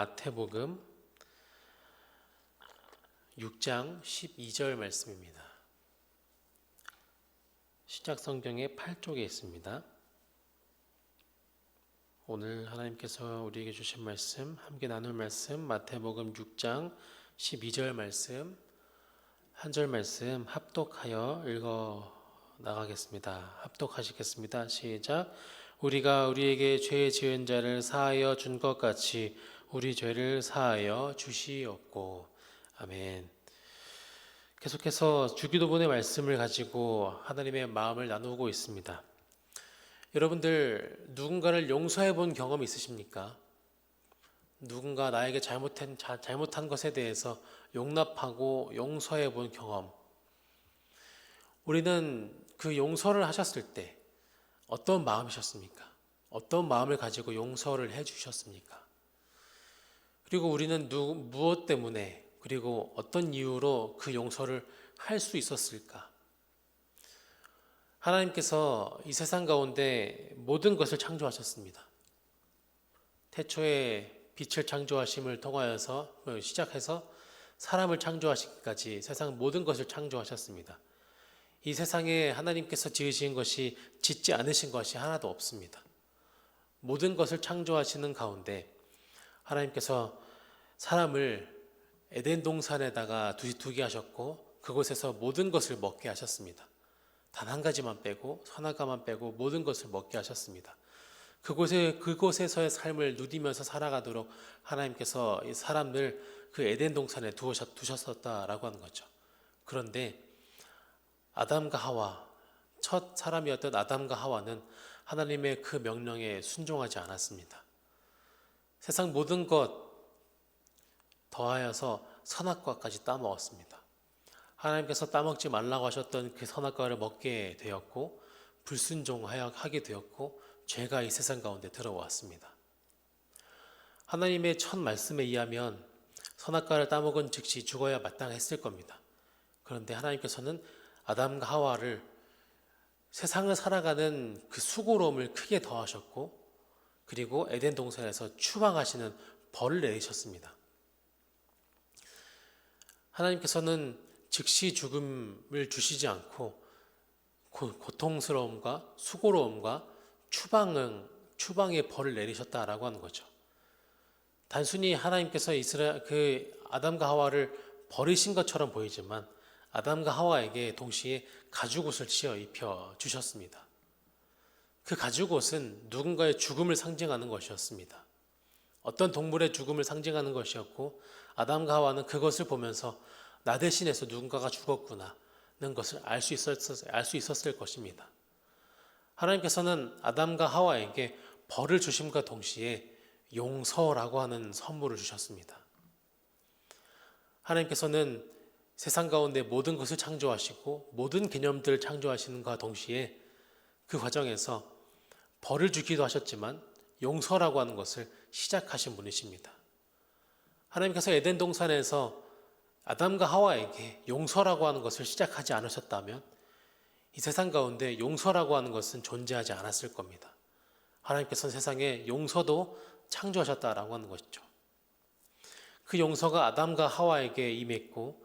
마태복음 6장 12절 말씀입니다. 신약성경의 8쪽에 있습니다. 오늘 하나님께서 우리에게 주신 말씀, 함께 나눌 말씀, 마태복음 6장 12절 말씀, 한 절 말씀 합독하여 읽어 나가겠습니다. 합독하시겠습니다. 시작. 우리가 우리에게 죄 지은 자를 사하여 준 것 같이 우리 죄를 사하여 주시옵고. 아멘. 계속해서 주기도문의 말씀을 가지고 하나님의 마음을 나누고 있습니다. 여러분들 누군가를 용서해 본 경험 있으십니까? 누군가 나에게 잘못한 것에 대해서 용납하고 용서해 본 경험. 우리는 그 용서를 하셨을 때 어떤 마음이셨습니까? 어떤 마음을 가지고 용서를 해 주셨습니까? 그리고 우리는 무엇 때문에 그리고 어떤 이유로 그 용서를 할 수 있었을까? 하나님께서 이 세상 가운데 모든 것을 창조하셨습니다. 태초에 빛을 창조하심을 통하여서 시작해서 사람을 창조하시기까지 세상 모든 것을 창조하셨습니다. 이 세상에 하나님께서 지으신 것이 짓지 않으신 것이 하나도 없습니다. 모든 것을 창조하시는 가운데 하나님께서 사람을 에덴 동산에다가 두게 하셨고 그곳에서 모든 것을 먹게 하셨습니다. 단 한 가지만 빼고 선악과만 빼고 모든 것을 먹게 하셨습니다. 그곳에서의 삶을 누리면서 살아가도록 하나님께서 이 사람을 그 에덴 동산에 두셨었다라고 하는 거죠. 그런데 아담과 하와, 첫 사람이었던 아담과 하와는 하나님의 그 명령에 순종하지 않았습니다. 세상 모든 것 더하여서 선악과까지 따먹었습니다. 하나님께서 따먹지 말라고 하셨던 그 선악과를 먹게 되었고 불순종하게 되었고 죄가 이 세상 가운데 들어왔습니다. 하나님의 첫 말씀에 의하면 선악과를 따먹은 즉시 죽어야 마땅했을 겁니다. 그런데 하나님께서는 아담과 하와를 세상을 살아가는 그 수고로움을 크게 더하셨고 그리고 에덴 동산에서 추방하시는 벌을 내리셨습니다. 하나님께서는 즉시 죽음을 주시지 않고 고통스러움과 수고로움과 추방의 벌을 내리셨다라고 하는 거죠. 단순히 하나님께서 아담과 하와를 버리신 것처럼 보이지만 아담과 하와에게 동시에 가죽옷을 씌어 입혀 주셨습니다. 그 가죽옷은 누군가의 죽음을 상징하는 것이었습니다. 어떤 동물의 죽음을 상징하는 것이었고 아담과 하와는 그것을 보면서 나 대신해서 누군가가 죽었구나는 것을 알 수 있었을 것입니다. 하나님께서는 아담과 하와에게 벌을 주심과 동시에 용서라고 하는 선물을 주셨습니다. 하나님께서는 세상 가운데 모든 것을 창조하시고 모든 개념들을 창조하시는과 동시에 그 과정에서 벌을 주기도 하셨지만 용서라고 하는 것을 시작하신 분이십니다. 하나님께서 에덴 동산에서 아담과 하와에게 용서라고 하는 것을 시작하지 않으셨다면 이 세상 가운데 용서라고 하는 것은 존재하지 않았을 겁니다. 하나님께서는 세상에 용서도 창조하셨다라고 하는 것이죠. 그 용서가 아담과 하와에게 임했고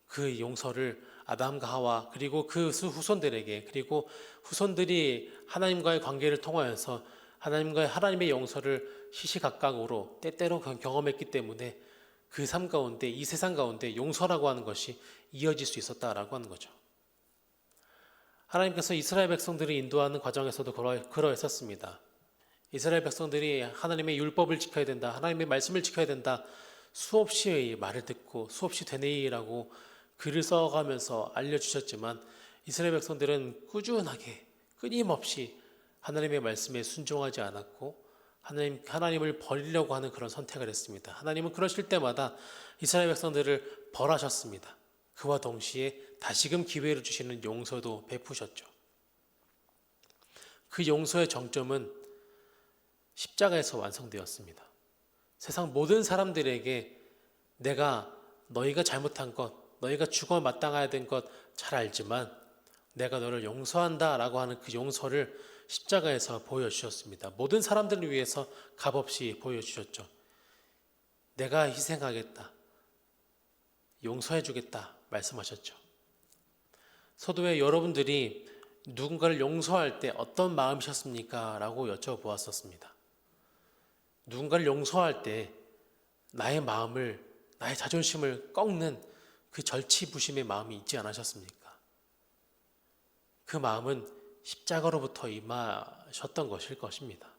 그 용서를 아담과 하와 그리고 그 후손들에게 그리고 후손들이 하나님과의 관계를 통하여서 하나님의 용서를 시시각각으로 때때로 경험했기 때문에 그 삶 가운데 이 세상 가운데 용서라고 하는 것이 이어질 수 있었다라고 하는 거죠. 하나님께서 이스라엘 백성들을 인도하는 과정에서도 그러했었습니다. 이스라엘 백성들이 하나님의 율법을 지켜야 된다, 하나님의 말씀을 지켜야 된다, 수없이 말을 듣고 수없이 되뇌이라고 글을 써가면서 알려주셨지만 이스라엘 백성들은 꾸준하게 끊임없이 하나님의 말씀에 순종하지 않았고 하나님을 버리려고 하는 그런 선택을 했습니다. 하나님은 그러실 때마다 이스라엘 백성들을 벌하셨습니다. 그와 동시에 다시금 기회를 주시는 용서도 베푸셨죠. 그 용서의 정점은 십자가에서 완성되었습니다. 세상 모든 사람들에게 너희가 잘못한 것, 너희가 죽어 마땅해야 된 것 잘 알지만 내가 너를 용서한다라고 하는 그 용서를 십자가에서 보여주셨습니다. 모든 사람들을 위해서 값없이 보여주셨죠. 내가 희생하겠다, 용서해 주겠다 말씀하셨죠. 서두에 여러분들이 누군가를 용서할 때 어떤 마음이셨습니까? 라고 여쭤보았었습니다. 누군가를 용서할 때 나의 마음을, 나의 자존심을 꺾는 그 절치부심의 마음이 있지 않으셨습니까? 그 마음은 십자가로부터 임하셨던 것일 것입니다.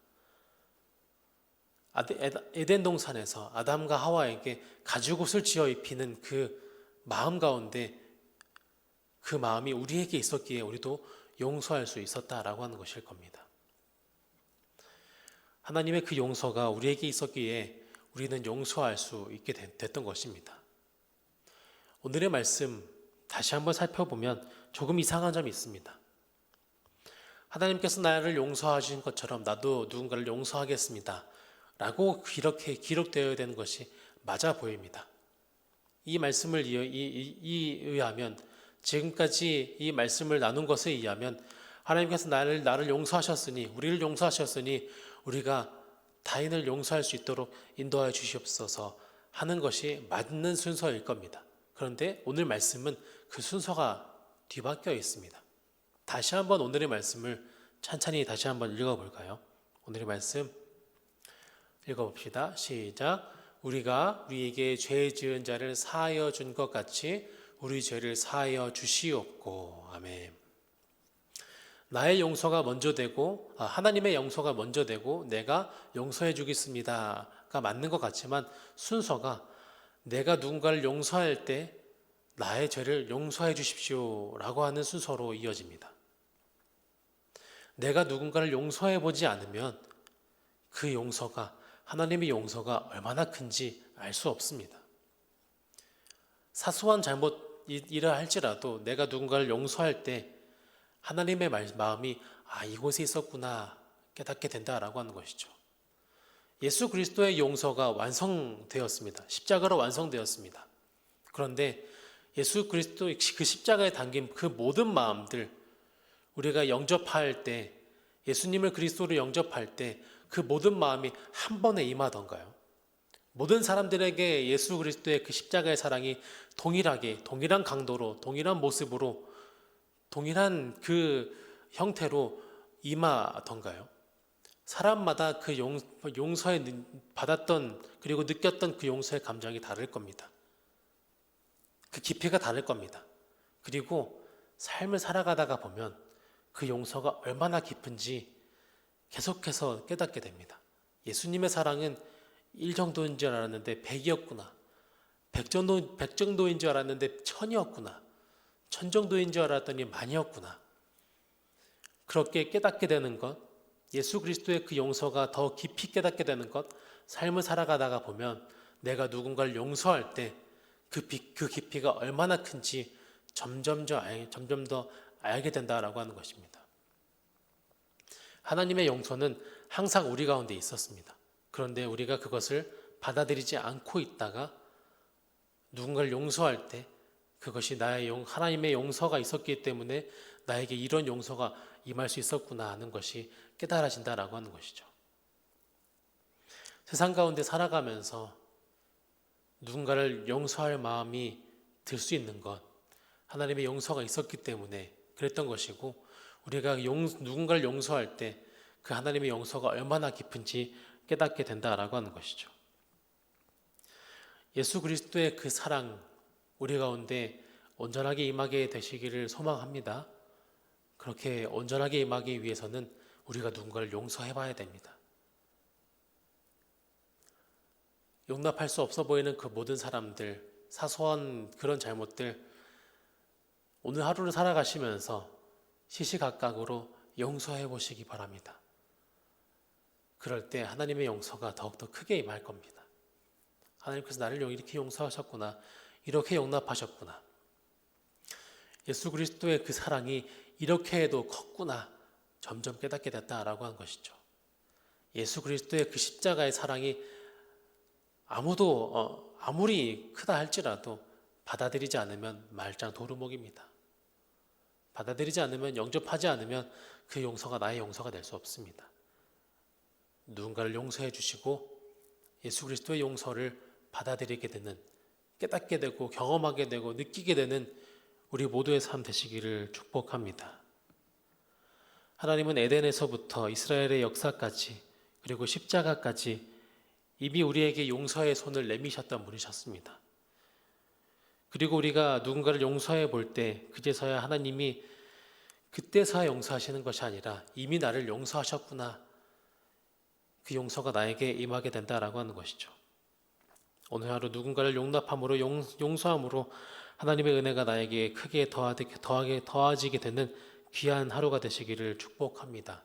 에덴 동산에서 아담과 하와에게 가죽옷을 지어 입히는 그 마음 가운데 그 마음이 우리에게 있었기에 우리도 용서할 수 있었다라고 하는 것일 겁니다. 하나님의 그 용서가 우리에게 있었기에 우리는 용서할 수 있게 됐던 것입니다. 오늘의 말씀 다시 한번 살펴보면 조금 이상한 점이 있습니다. 하나님께서 나를 용서하신 것처럼 나도 누군가를 용서하겠습니다 라고 이렇게 기록되어야 되는 것이 맞아 보입니다. 이 말씀을 의하면, 지금까지 이 말씀을 나눈 것에 의하면 하나님께서 나를 용서하셨으니, 우리를 용서하셨으니 우리가 타인을 용서할 수 있도록 인도하여 주시옵소서 하는 것이 맞는 순서일 겁니다. 그런데 오늘 말씀은 그 순서가 뒤바뀌어 있습니다. 다시 한번 오늘의 말씀을 찬찬히 다시 한번 읽어볼까요? 오늘의 말씀 읽어봅시다. 시작. 우리가 우리에게 죄 지은 자를 사하여 준 것 같이 우리 죄를 사하여 주시옵고. 아멘. 나의 용서가 먼저 되고, 하나님의 용서가 먼저 되고 내가 용서해 주겠습니다가 맞는 것 같지만 순서가 내가 누군가를 용서할 때 나의 죄를 용서해 주십시오 라고 하는 순서로 이어집니다. 내가 누군가를 용서해 보지 않으면 그 용서가, 하나님의 용서가 얼마나 큰지 알 수 없습니다. 사소한 잘못이라 할지라도 내가 누군가를 용서할 때 하나님의 마음이 이곳에 있었구나 깨닫게 된다라고 하는 것이죠. 예수 그리스도의 용서가 완성되었습니다. 십자가로 완성되었습니다. 그런데 예수 그리스도 그 십자가에 담긴 그 모든 마음들, 우리가 영접할 때, 예수님을 그리스도로 영접할 때 그 모든 마음이 한 번에 임하던가요? 모든 사람들에게 예수 그리스도의 그 십자가의 사랑이 동일한 강도로, 동일한 모습으로, 동일한 그 형태로 임하던가요? 사람마다 그 용서에 받았던, 그리고 느꼈던 그 용서의 감정이 다를 겁니다. 그 깊이가 다를 겁니다. 그리고 삶을 살아가다가 보면 그 용서가 얼마나 깊은지 계속해서 깨닫게 됩니다. 예수님의 사랑은 1 정도인 줄 알았는데 100이었구나. 100 정도인 줄 알았는데 1000이었구나. 1000 정도인 줄 알았더니 만이었구나. 그렇게 깨닫게 되는 것, 예수 그리스도의 그 용서가 더 깊이 깨닫게 되는 것, 삶을 살아가다가 보면 내가 누군가를 용서할 때 그 깊이가 얼마나 큰지 점점 더 알게 된다라고 하는 것입니다. 하나님의 용서는 항상 우리 가운데 있었습니다. 그런데 우리가 그것을 받아들이지 않고 있다가 누군가를 용서할 때 그것이 하나님의 용서가 있었기 때문에 나에게 이런 용서가 임할 수 있었구나 하는 것이 깨달아진다라고 하는 것이죠. 세상 가운데 살아가면서 누군가를 용서할 마음이 들 수 있는 것, 하나님의 용서가 있었기 때문에 그랬던 것이고, 우리가 누군가를 용서할 때 그 하나님의 용서가 얼마나 깊은지 깨닫게 된다라고 하는 것이죠. 예수 그리스도의 그 사랑 우리 가운데 온전하게 임하게 되시기를 소망합니다. 그렇게 온전하게 임하기 위해서는 우리가 누군가를 용서해 봐야 됩니다. 용납할 수 없어 보이는 그 모든 사람들, 사소한 그런 잘못들, 오늘 하루를 살아가시면서 시시각각으로 용서해 보시기 바랍니다. 그럴 때 하나님의 용서가 더욱더 크게 임할 겁니다. 하나님께서 나를 이렇게 용서하셨구나, 이렇게 용납하셨구나, 예수 그리스도의 그 사랑이 이렇게 해도 컸구나 점점 깨닫게 됐다라고 한 것이죠. 예수 그리스도의 그 십자가의 사랑이 아무리 크다 할지라도 받아들이지 않으면 말짱 도루묵입니다. 받아들이지 않으면, 영접하지 않으면 그 용서가 나의 용서가 될 수 없습니다. 누군가를 용서해 주시고 예수 그리스도의 용서를 받아들이게 되는, 깨닫게 되고 경험하게 되고 느끼게 되는 우리 모두의 삶 되시기를 축복합니다. 하나님은 에덴에서부터 이스라엘의 역사까지 그리고 십자가까지 이미 우리에게 용서의 손을 내미셨던 분이셨습니다. 그리고 우리가 누군가를 용서해 볼 때 그제서야 하나님이 그때서야 용서하시는 것이 아니라 이미 나를 용서하셨구나, 그 용서가 나에게 임하게 된다라고 하는 것이죠. 오늘 하루 누군가를 용납함으로 용서함으로 하나님의 은혜가 나에게 크게 더해지게 되는 귀한 하루가 되시기를 축복합니다.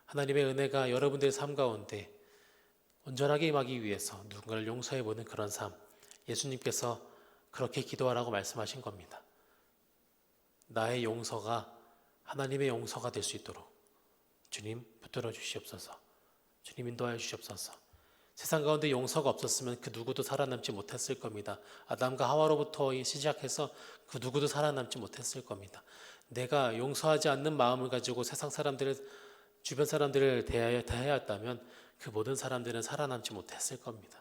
하나님의 은혜가 여러분들의 삶 가운데 온전하게 임하기 위해서 누군가를 용서해보는 그런 삶, 예수님께서 그렇게 기도하라고 말씀하신 겁니다. 나의 용서가 하나님의 용서가 될 수 있도록 주님 붙들어 주시옵소서. 주님 인도하여 주시옵소서. 세상 가운데 용서가 없었으면 그 누구도 살아남지 못했을 겁니다. 아담과 하와로부터 시작해서 그 누구도 살아남지 못했을 겁니다. 내가 용서하지 않는 마음을 가지고 세상 사람들을, 주변 사람들을 대해야 했다면 그 모든 사람들은 살아남지 못했을 겁니다.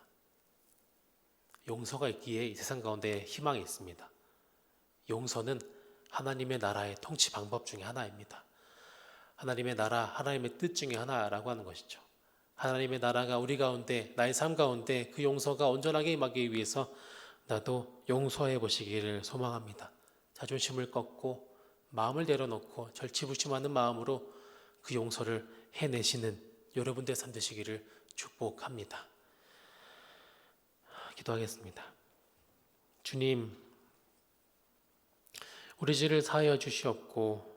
용서가 있기에 이 세상 가운데 희망이 있습니다. 용서는 하나님의 나라의 통치 방법 중에 하나입니다. 하나님의 나라, 하나님의 뜻 중에 하나라고 하는 것이죠. 하나님의 나라가 우리 가운데, 나의 삶 가운데 그 용서가 온전하게 임하기 위해서 나도 용서해 보시기를 소망합니다. 자존심을 꺾고 마음을 내려놓고 절치부심하는 마음으로 그 용서를 해내시는 여러분들의 삶 되시기를 축복합니다. 기도하겠습니다. 주님, 우리 죄를 사하여 주시옵고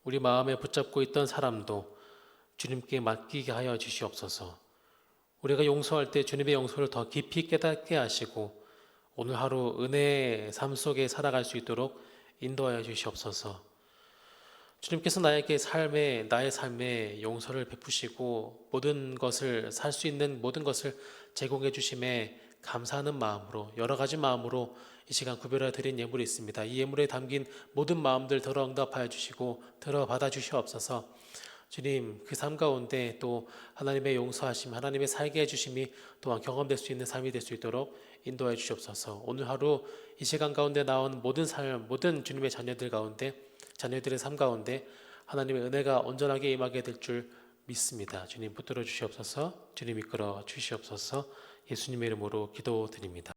우리 마음에 붙잡고 있던 사람도 주님께 맡기게 하여 주시옵소서. 우리가 용서할 때 주님의 용서를 더 깊이 깨닫게 하시고 오늘 하루 은혜의 삶 속에 살아갈 수 있도록 인도하여 주시옵소서. 주님께서 나의 삶에 용서를 베푸시고 모든 것을 살 수 있는 모든 것을 제공해 주심에 감사하는 마음으로, 여러 가지 마음으로 이 시간 구별하여 드린 예물이 있습니다. 이 예물에 담긴 모든 마음들 들어 응답하여 주시고 들어 받아 주시옵소서. 주님, 그 삶 가운데 또 하나님의 용서하심, 하나님의 살게 해주심이 또한 경험될 수 있는 삶이 될 수 있도록 인도해 주시옵소서. 오늘 하루 이 시간 가운데 나온 모든 주님의 자녀들 가운데, 자녀들의 삶 가운데 하나님의 은혜가 온전하게 임하게 될 줄 믿습니다. 주님 붙들어 주시옵소서. 주님 이끌어 주시옵소서. 예수님의 이름으로 기도드립니다.